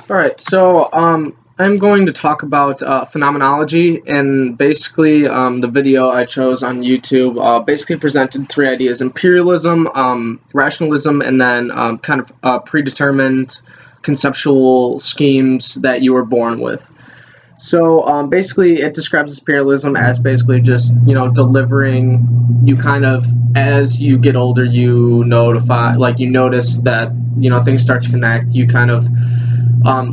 All right, so I'm going to talk about phenomenology, and basically the video I chose on YouTube basically presented three ideas: imperialism, rationalism, and then kind of predetermined conceptual schemes that you were born with. So basically, it describes imperialism as basically just delivering you kind of as you get older, you notice that things start to connect. You kind of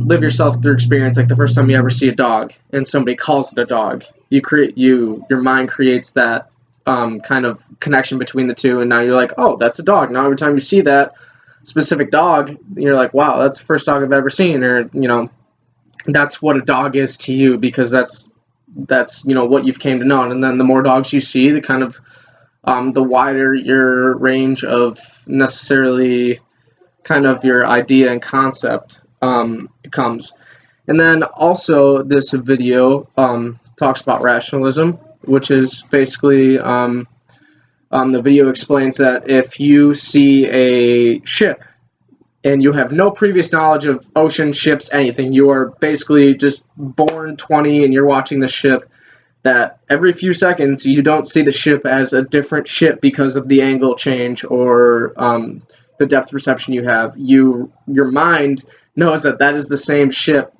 live yourself through experience. Like the first time you ever see a dog and somebody calls it a dog, your mind creates that kind of connection between the two, and now you're like, oh, that's a dog. Now every time you see that specific dog, you're like, wow, that's the first dog I've ever seen, or that's what a dog is to you, because that's what you've came to know. And then the more dogs you see, the kind of the wider your range of necessarily kind of your idea and concept comes. And then also this video talks about rationalism, which is basically the video explains that if you see a ship and you have no previous knowledge of ocean, ships, anything, you are basically just born 20 and you're watching the ship, that every few seconds you don't see the ship as a different ship because of the angle change or the depth perception you have. Your mind knows that is the same ship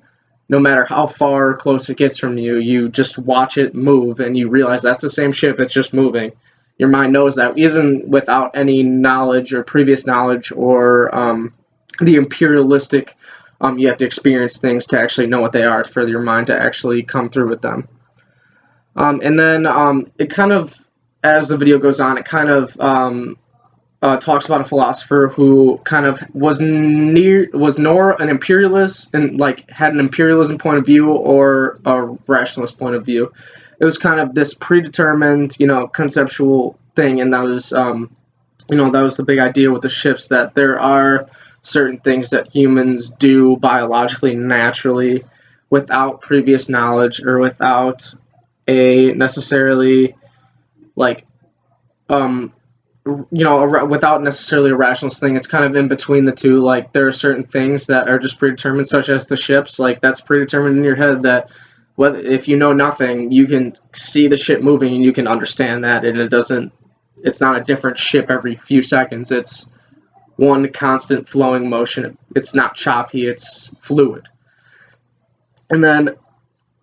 no matter how far or close it gets from you. You just watch it move and you realize that's the same ship, it's just moving. Your mind knows that even without any knowledge or previous knowledge or the imperialistic, you have to experience things to actually know what they are for your mind to actually come through with them. And then it kind of, as the video goes on, it kind of talks about a philosopher who kind of was nor an imperialist and like had an imperialism point of view or a rationalist point of view. It was kind of this predetermined, conceptual thing, and that was, that was the big idea with the ships, that there are certain things that humans do biologically, naturally, without previous knowledge or without a necessarily without necessarily a rationalist thing. It's kind of in between the two. Like there are certain things that are just predetermined, such as the ships. Like that's predetermined in your head that if you know nothing, you can see the ship moving and you can understand that, and it's not a different ship every few seconds. It's one constant flowing motion. It's not choppy, it's fluid. And then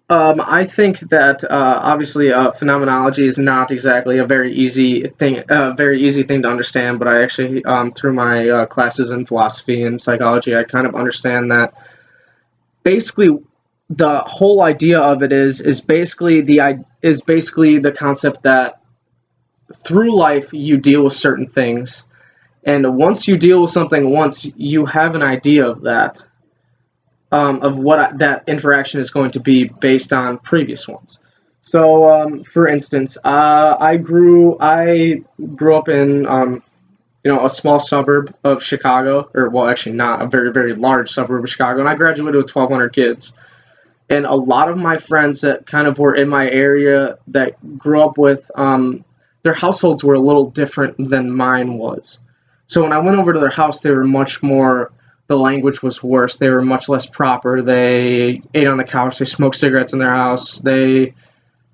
I think that obviously phenomenology is not exactly a very easy thing to understand, but I actually through my classes in philosophy and psychology, I kind of understand that basically the whole idea of it is basically the concept that through life you deal with certain things. And once you deal with something once, you have an idea of that, of what that interaction is going to be based on previous ones. So, for instance, I grew up in a small suburb of Chicago, or well, actually not a very, very large suburb of Chicago, and I graduated with 1,200 kids. And a lot of my friends that kind of were in my area that grew up with, their households were a little different than mine was. So when I went over to their house, they were much more, the language was worse. They were much less proper. They ate on the couch. They smoked cigarettes in their house. They,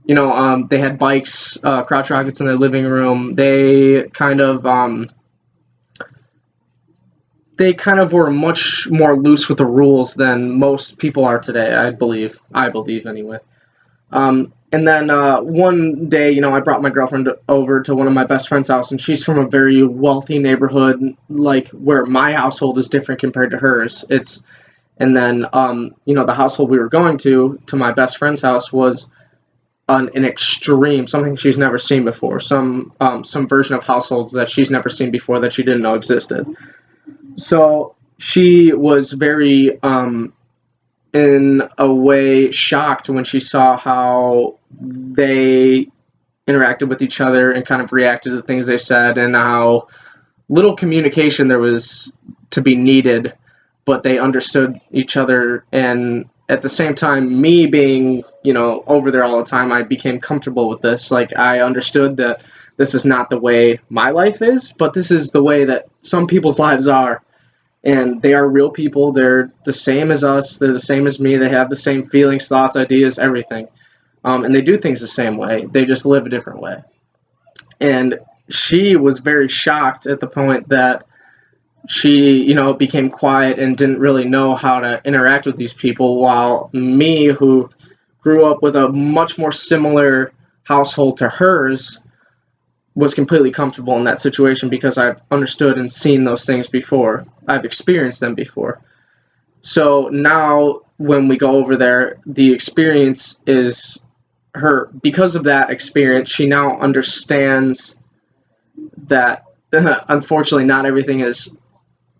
they had bikes, crotch rockets in their living room. They kind of were much more loose with the rules than most people are today, I believe anyway. And then one day, I brought my girlfriend over to one of my best friend's house, and she's from a very wealthy neighborhood, like where my household is different compared to hers. And then the household we were going to my best friend's house was an extreme, something she's never seen before, some version of households that she's never seen before that she didn't know existed. So she was very in a way shocked when she saw how they interacted with each other and kind of reacted to things they said, and how little communication there was to be needed, but they understood each other. And at the same time, me being, over there all the time, I became comfortable with this. Like, I understood that this is not the way my life is, but this is the way that some people's lives are. and they are real people. They're the same as us. They're the same as me. They have the same feelings, thoughts, ideas, everything. And they do things the same way. They just live a different way. And she was very shocked at the point that she, became quiet and didn't really know how to interact with these people, while me, who grew up with a much more similar household to hers, was completely comfortable in that situation because I've understood and seen those things before. I've experienced them before. So now when we go over there, the experience is her, because of that experience, she now understands that unfortunately not everything is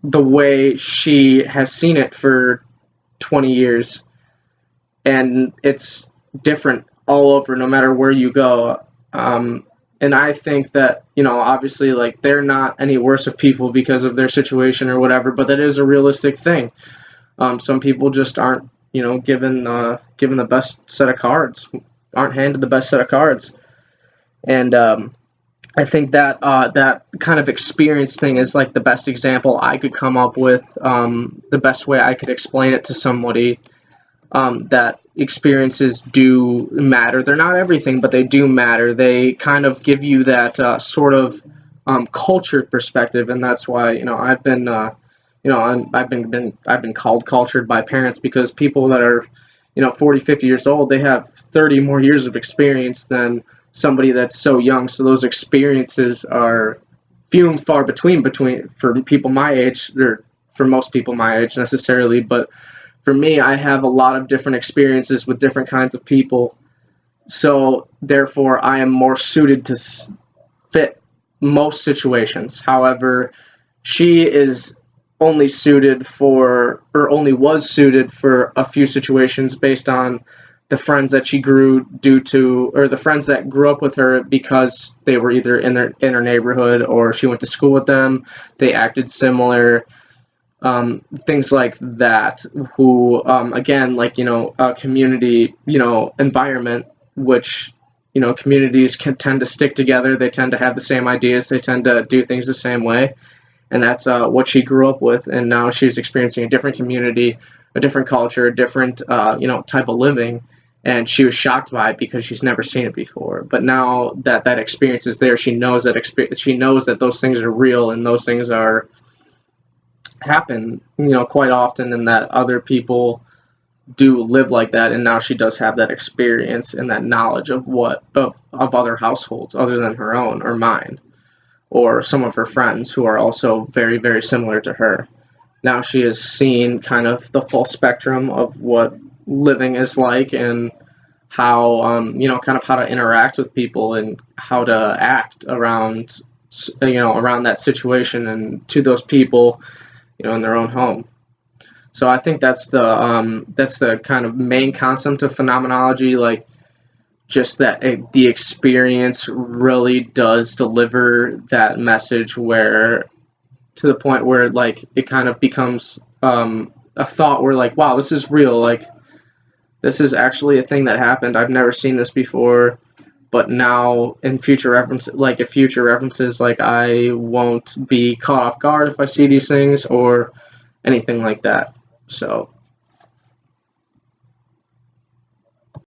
the way she has seen it for 20 years. And it's different all over, no matter where you go. And I think that, obviously, like, they're not any worse of people because of their situation or whatever, but that is a realistic thing. Some people just aren't, given the best set of cards, aren't handed the best set of cards. And I think that that kind of experience thing is like the best example I could come up with, the best way I could explain it to somebody, that experiences do matter. They're not everything, but they do matter. They kind of give you that sort of cultured perspective, and that's why I've been I've been called cultured by parents, because people that are 40, 50 years old, they have 30 more years of experience than somebody that's so young. So those experiences are few and far between for people my age, or for most people my age necessarily, but for me, I have a lot of different experiences with different kinds of people, so therefore I am more suited to fit most situations. However, she is only was suited for a few situations based on the friends that she grew the friends that grew up with her, because they were either in her neighborhood, or she went to school with them, they acted similar. Things like that, who, again, like, a community, environment, which, communities can tend to stick together. They tend to have the same ideas. They tend to do things the same way. And that's what she grew up with. And now she's experiencing a different community, a different culture, a different, type of living. And she was shocked by it because she's never seen it before. But now that that experience is there, she knows that those things are real, and those things happen, quite often, and that other people do live like that. And now she does have that experience and that knowledge of other households other than her own or mine, or some of her friends who are also very, very similar to her. Now she has seen kind of the full spectrum of what living is like, and how, kind of how to interact with people, and how to act around that situation and to those people, in their own home. So I think that's the kind of main concept of phenomenology, like, just that the experience really does deliver that message, where, to the point where, like, it kind of becomes a thought where, like, wow, this is real, like, this is actually a thing that happened. I've never seen this before. But now, in future references, like, I won't be caught off guard if I see these things or anything like that. So